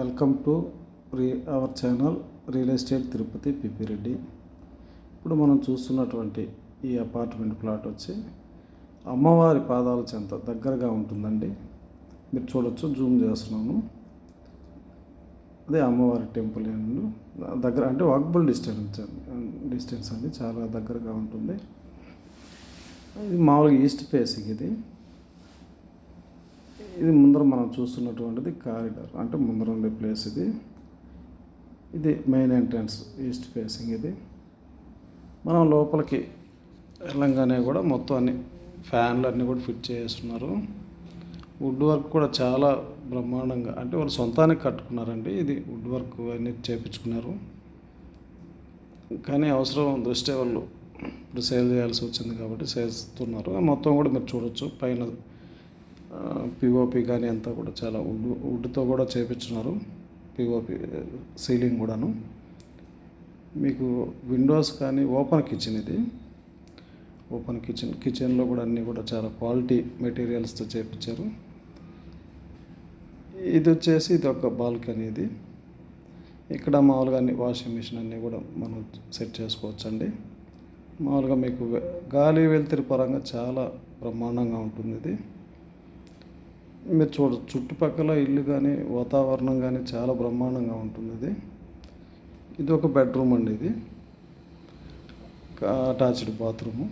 Welcome to our channel real estate Tirupati PP Reddy. ఇప్పుడు మనం చూస్తున్నటువంటి ఈ అపార్ట్మెంట్ ప్లాట్ వచ్చి అమ్మవారి పాదాల చెంత దగ్గరగా ఉంటుందండి. మీరు చూడొచ్చు, జూమ్ చేస్తున్నాను. అదే అమ్మవారి టెంపుల్ దగ్గర, అంటే వాకబుల్ డిస్టెన్స్ అండి, చాలా దగ్గరగా ఉంటుంది. ఇది మామూలుగా ఈస్ట్ ఫేసింగ్. ఇది ముందర మనం చూస్తున్నటువంటిది కారిడార్, అంటే ముందర ఉండే ప్లేస్ ఇది మెయిన్ ఎంట్రన్స్, ఈస్ట్ ఫేసింగ్. ఇది మనం లోపలికి వెళ్ళంగానే కూడా మొత్తం అన్ని ఫ్యాన్లు అన్నీ కూడా ఫిట్ చేస్తున్నారు. వుడ్ వర్క్ కూడా చాలా బ్రహ్మాండంగా, అంటే వాళ్ళు సొంతానికి కట్టుకున్నారండి. ఇది వుడ్ వర్క్ అన్నీ చేయించుకున్నారు. కానీ అవసరం దృష్ట్యా వాళ్ళు ఇప్పుడు సేల్ చేయాల్సి వచ్చింది కాబట్టి చేస్తున్నారు. మొత్తం కూడా మీరు చూడొచ్చు, పైన పిఓపి కానీ అంతా కూడా చాలా వుడ్తో కూడా చేయించున్నారు. పిఓపి సీలింగ్ కూడాను. మీకు విండోస్ కానీ ఓపెన్ కిచెన్. ఇది ఓపెన్ కిచెన్లో కూడా అన్నీ కూడా చాలా క్వాలిటీ మెటీరియల్స్తో చేయించారు. ఇది వచ్చేసి ఇది ఒక బాల్కనీ. ఇక్కడ మామూలుగా అన్ని వాషింగ్ మిషన్ అన్నీ కూడా మనం సెట్ చేసుకోవచ్చండి. మామూలుగా మీకు గాలి వెలుతురు పరంగా చాలా బ్రహ్మాండంగా ఉంటుంది. మీరు చూడచ్చు, చుట్టుపక్కల ఇల్లు కానీ వాతావరణం కానీ చాలా బ్రహ్మాండంగా ఉంటుంది. ఇది ఒక బెడ్రూమ్ అండి. ఇది అటాచ్డ్ బాత్రూము.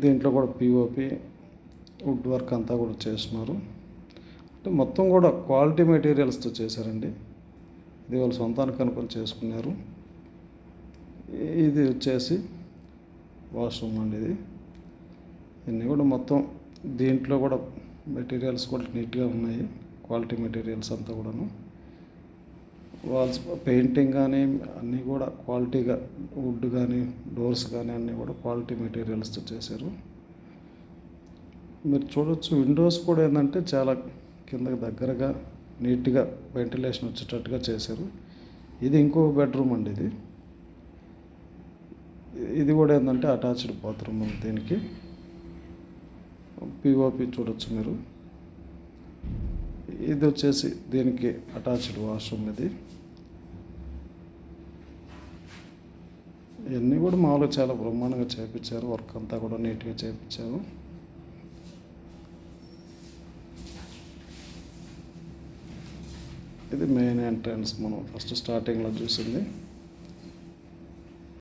దీంట్లో కూడా పిఓపి వుడ్ వర్క్ అంతా కూడా చేస్తున్నారు. అంటే మొత్తం కూడా క్వాలిటీ మెటీరియల్స్తో చేశారండి. ఇది వాళ్ళు సొంతానికి అనుకొని చేసుకున్నారు. ఇది వచ్చేసి వాష్రూమ్ అండి. ఇవన్నీ కూడా మొత్తం దీంట్లో కూడా మెటీరియల్స్ కూడా నీట్గా ఉన్నాయి. క్వాలిటీ మెటీరియల్స్ అంతా కూడాను. వాల్స్ పెయింటింగ్ కానీ అన్నీ కూడా క్వాలిటీగా, వుడ్ కానీ డోర్స్ కానీ అన్నీ కూడా క్వాలిటీ మెటీరియల్స్తో చేశారు. మీరు చూడవచ్చు, విండోస్ కూడా ఏంటంటే చాలా కిందకి దగ్గరగా నీట్గా వెంటిలేషన్ వచ్చేటట్టుగా చేశారు. ఇది ఇంకో బెడ్రూమ్ అండి. ఇది కూడా ఏంటంటే అటాచ్డ్ బాత్రూమ్ ఉంది. దీనికి పిఓపి చూడొచ్చు మీరు. ఇది వచ్చేసి దీనికి అటాచ్డ్ వాష్రూమ్. ఇవన్నీ కూడా మామూలుగా చాలా బ్రహ్మాండంగా చేయించారు. వర్క్ అంతా కూడా నీట్గా చేయించారు. ఇది మెయిన్ ఎంట్రన్స్, మనం ఫస్ట్ స్టార్టింగ్లో చూసింది.